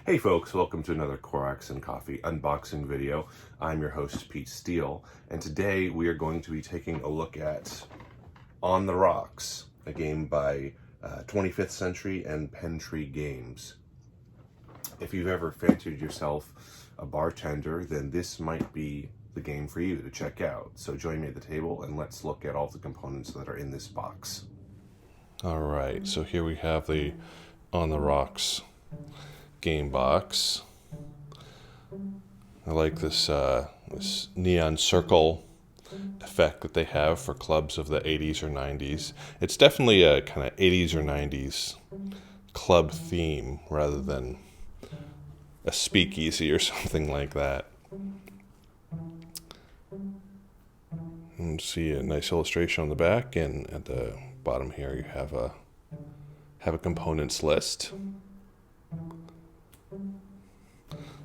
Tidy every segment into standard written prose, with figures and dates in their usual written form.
Hey folks, welcome to another Corax and Coffee unboxing video. I'm your host, Pete Steele, and today we are going to be taking a look at On the Rocks, a game by 25th Century and Pentree Games. If you've ever fancied yourself a bartender, then this might be the game for you to check out. So join me at the table and let's look at all the components that are in this box. All right, so here we have the On the Rocks game box. I like this this neon circle effect that they have for clubs of the 80s or 90s. It's definitely a kind of 80s or 90s club theme rather than a speakeasy or something like that. And see a nice illustration on the back, and at the bottom here you have a components list.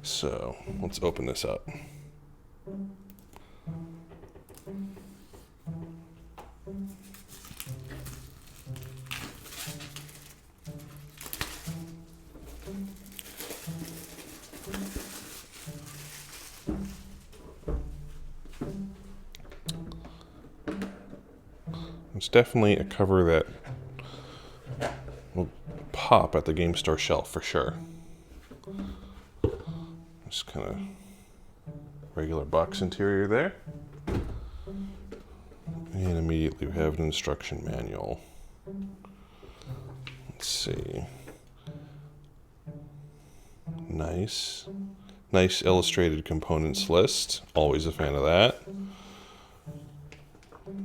So let's open this up. It's definitely a cover that will pop at the game store shelf for sure. Just kind of regular box interior there. And immediately we have an instruction manual. Let's see. Nice illustrated components list. Always a fan of that.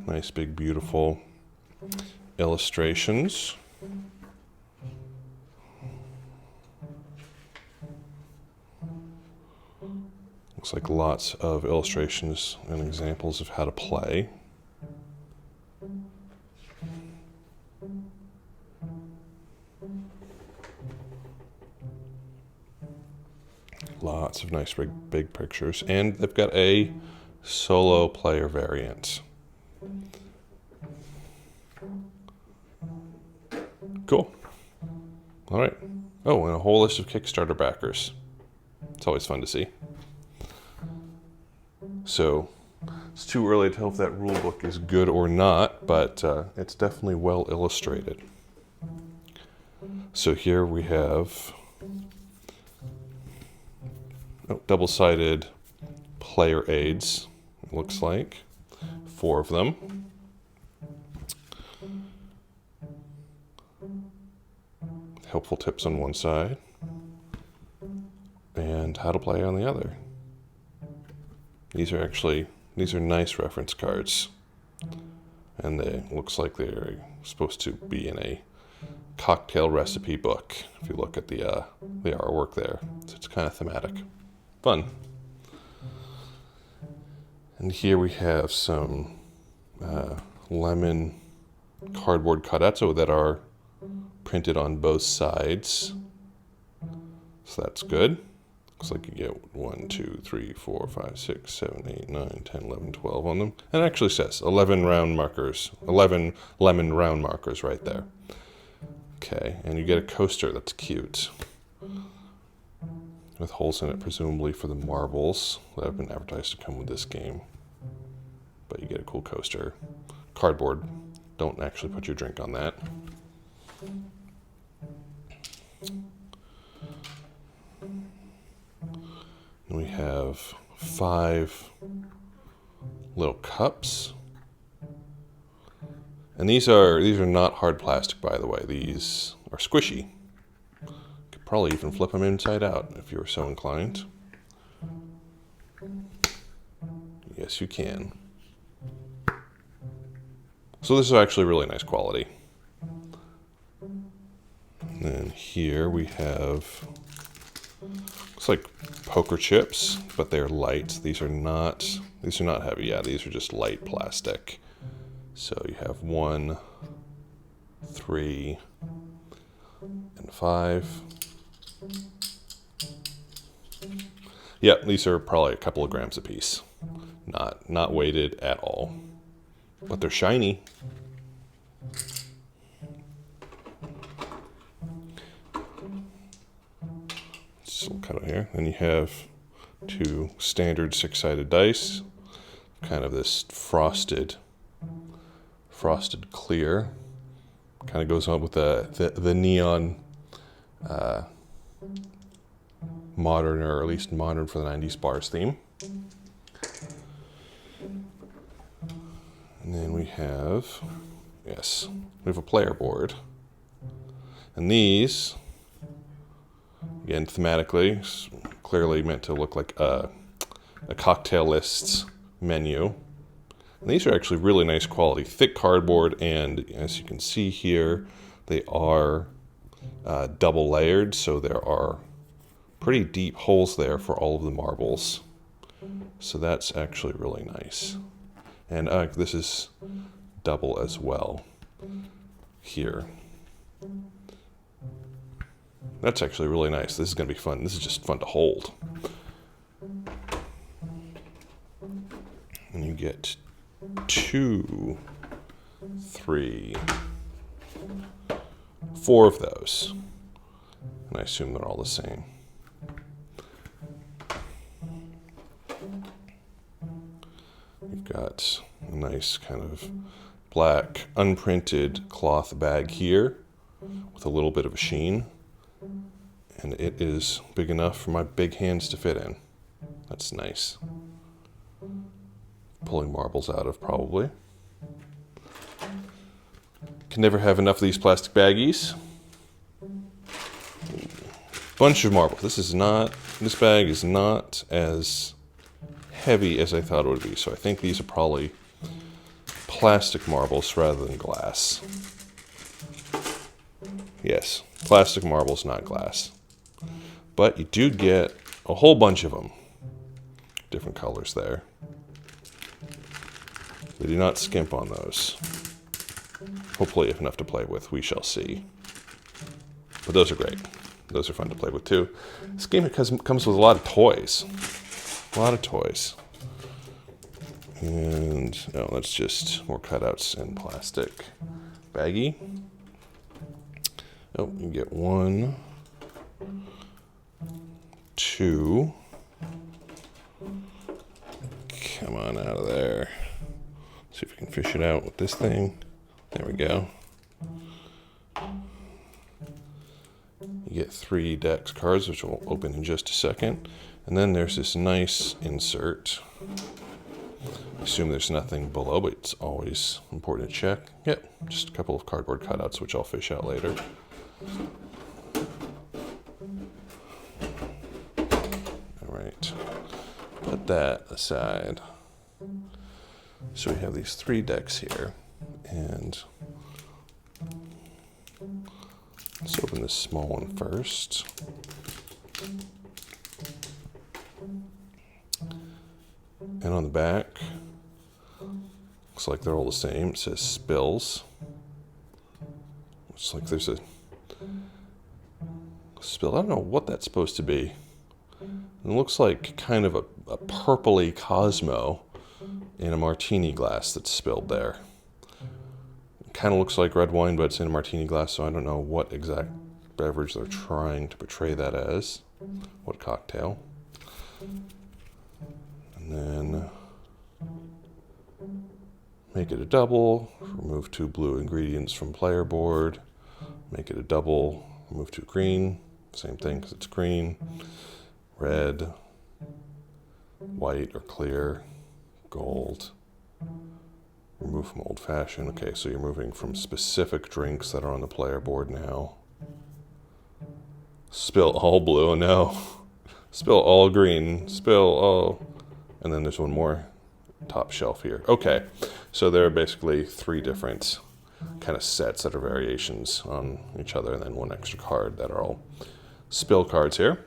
Nice big beautiful illustrations. Looks like lots of illustrations and examples of how to play. Lots of nice big pictures. And they've got a solo player variant. Cool. All right. Oh, and a whole list of Kickstarter backers. It's always fun to see. So it's too early to tell if that rule book is good or not, but it's definitely well illustrated. So here we have double-sided player aids, it looks like. 4 of them. Helpful tips on one side and how to play on the other. These are nice reference cards, and they looks like they're supposed to be in a cocktail recipe book. If you look at the artwork there, so it's kind of thematic, fun. And here we have some lemon cardboard cutouts that are printed on both sides, so that's good. Looks like you get 1, 2, 3, 4, 5, 6, 7, 8, 9, 10, 11, 12 on them. And it actually says 11 round markers, 11 lemon round markers right there. Okay, and you get a coaster that's cute, with holes in it presumably for the marbles that have been advertised to come with this game. But you get a cool coaster. Cardboard. Don't actually put your drink on that. We have 5 little cups. And these are not hard plastic, by the way. These are squishy. You could probably even flip them inside out if you were so inclined. Yes, you can. So this is actually really nice quality. And then here we have, looks like poker chips, but they're light. These are not heavy. Yeah, these are just light plastic. So you have 1, 3, and 5. Yeah, these are probably a couple of grams a piece. Not weighted at all. But they're shiny. Just a little cutout here. Then you have 2 standard 6-sided dice. Kind of this frosted clear. Kind of goes on with the neon modern, or at least modern for the 90s bars theme. And then we have, yes, we have a player board. And these, again, thematically, clearly meant to look like a cocktail list's menu. And these are actually really nice quality, thick cardboard, and as you can see here, they are double layered, so there are pretty deep holes there for all of the marbles. So that's actually really nice. And this is double as well here. That's actually really nice. This is going to be fun. This is just fun to hold. And you get 2, 3, 4 of those. And I assume they're all the same. You've got a nice kind of black unprinted cloth bag here with a little bit of a sheen. And it is big enough for my big hands to fit in. That's nice. Pulling marbles out of, probably. Can never have enough of these plastic baggies. Bunch of marbles. This bag is not as heavy as I thought it would be. So I think these are probably plastic marbles rather than glass. Yes, plastic marbles, not glass. But you do get a whole bunch of them. Different colors there. They do not skimp on those. Hopefully enough to play with, we shall see. But those are great. Those are fun to play with too. This game comes with a lot of toys. A lot of toys. And no, that's just more cutouts in plastic baggie. Oh, you get 1, 2. Come on out of there. See if we can fish it out with this thing. There we go. You get 3 decks cards, which we'll open in just a second. And then there's this nice insert. I assume there's nothing below, but it's always important to check. Yep, just a couple of cardboard cutouts, which I'll fish out later. All right, put that aside. So we have these 3 decks here, and let's open this small one first. And on the back, looks like they're all the same. It says spills. Looks like there's a spill. I don't know what that's supposed to be. It looks like kind of a purpley Cosmo in a martini glass that's spilled there. It kind of looks like red wine, but it's in a martini glass, so I don't know what exact beverage they're trying to portray that as. What cocktail. And then make it a double, remove 2 blue ingredients from player board, make it a double, remove 2 green, same thing because it's green, red, white or clear, gold, remove from old fashioned. Okay, so you're moving from specific drinks that are on the player board now. Spill all blue, no. Spill all green, spill all, and then there's one more top shelf here. Okay, so there are basically 3 different kind of sets that are variations on each other, and then 1 extra card that are all spill cards here.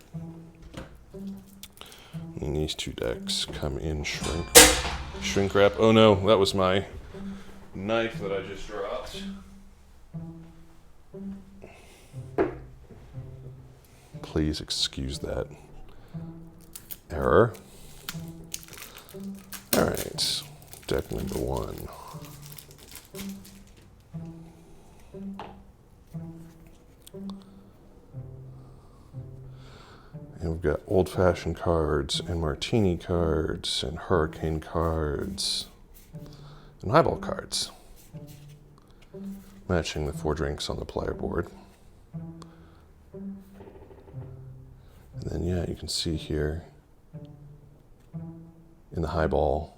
And these 2 decks come in shrink wrap. Oh no, that was my knife that I just dropped. Please excuse that error. All right, deck number 1. And we've got old-fashioned cards and martini cards and hurricane cards and highball cards, matching the 4 drinks on the player board. And then, yeah, you can see here in the highball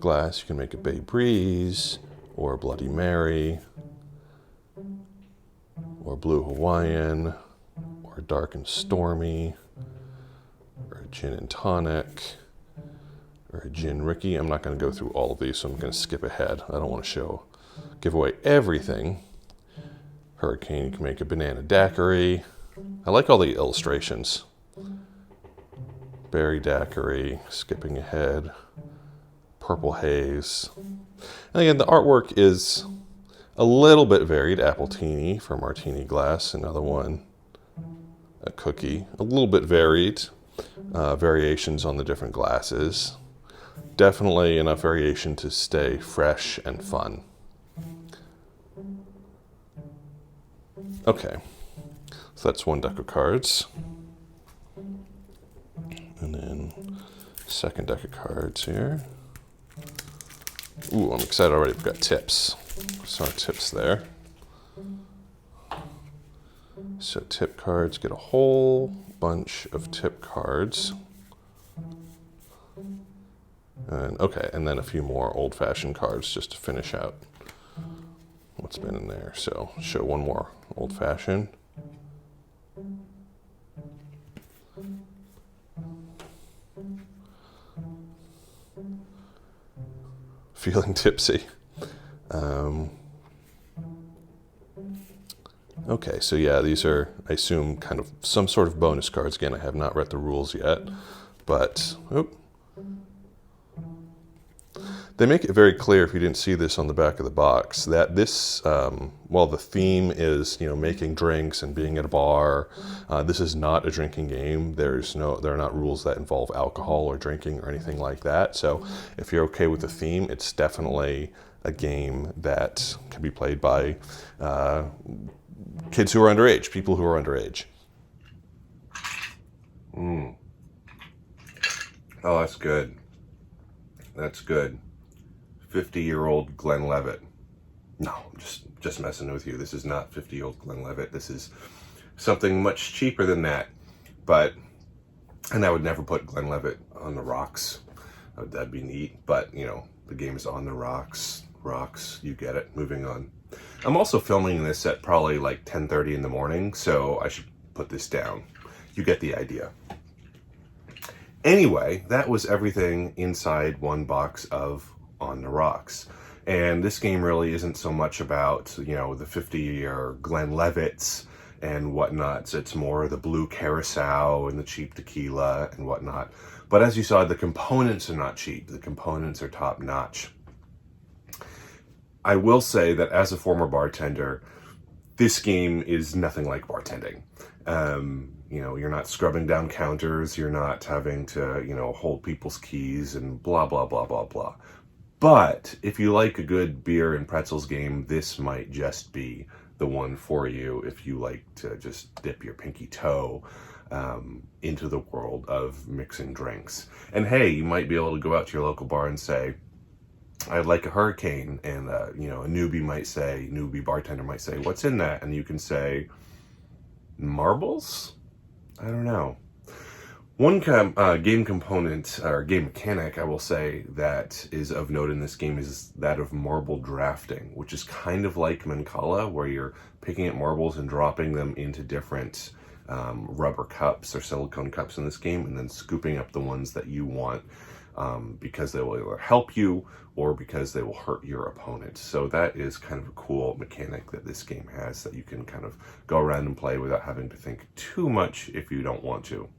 glass, you can make a Bay Breeze or a Bloody Mary or Blue Hawaiian or Dark and Stormy or a Gin and Tonic or a Gin Ricky. I'm not going to go through all of these, so I'm going to skip ahead. I don't want to give away everything. Hurricane, you can make a Banana Daiquiri. I like all the illustrations. Berry Daiquiri, skipping ahead. Purple Haze. And again, the artwork is a little bit varied. Appletini for martini glass, another one, a cookie. A little bit varied. Variations on the different glasses. Definitely enough variation to stay fresh and fun. Okay, so that's one deck of cards. And then second deck of cards here. Ooh, I'm excited already. We've got tips. So our tips there. So tip cards, get a whole bunch of tip cards. And okay, and then a few more old-fashioned cards just to finish out what's been in there. So show one more old-fashioned. Feeling tipsy. Okay, so yeah, these are, I assume, kind of some sort of bonus cards. Again, I have not read the rules yet, but they make it very clear, if you didn't see this on the back of the box, that this, while the theme is, making drinks and being at a bar, this is not a drinking game. There are not rules that involve alcohol or drinking or anything like that. So if you're okay with the theme, it's definitely a game that can be played by kids who are underage, people who are underage. Oh, that's good. That's good. 50-year-old Glenlivet. No, I'm just messing with you. This is not 50-year-old Glenlivet. This is something much cheaper than that. And I would never put Glenlivet on the rocks. That'd be neat. But, the game is on the rocks. Rocks, you get it. Moving on. I'm also filming this at probably like 10:30 in the morning, so I should put this down. You get the idea. Anyway, that was everything inside one box of On the Rocks. And this game really isn't so much about, the 50-year Glenlivets and whatnot. It's more the blue Curacao and the cheap tequila and whatnot. But as you saw, the components are not cheap. The components are top-notch. I will say that as a former bartender, this game is nothing like bartending. You're not scrubbing down counters, you're not having to, hold people's keys and blah, blah, blah, blah, blah. But if you like a good beer and pretzels game, this might just be the one for you if you like to just dip your pinky toe into the world of mixing drinks. And hey, you might be able to go out to your local bar and say, I'd like a hurricane, and a newbie bartender might say, what's in that? And you can say, marbles? I don't know. One game component, or game mechanic, I will say, that is of note in this game is that of marble drafting, which is kind of like Mancala, where you're picking up marbles and dropping them into different rubber cups or silicone cups in this game, and then scooping up the ones that you want, because they will either help you or because they will hurt your opponent. So that is kind of a cool mechanic that this game has, that you can kind of go around and play without having to think too much if you don't want to.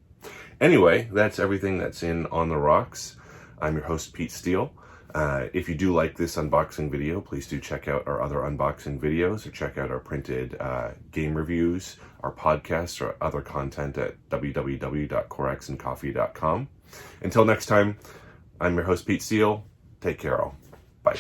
Anyway, that's everything that's in On the Rocks. I'm your host, Pete Steele. If you do like this unboxing video, please do check out our other unboxing videos, or check out our printed game reviews, our podcasts, or other content at www.coraxandcoffee.com. Until next time, I'm your host, Pete Steele. Take care all. Bye.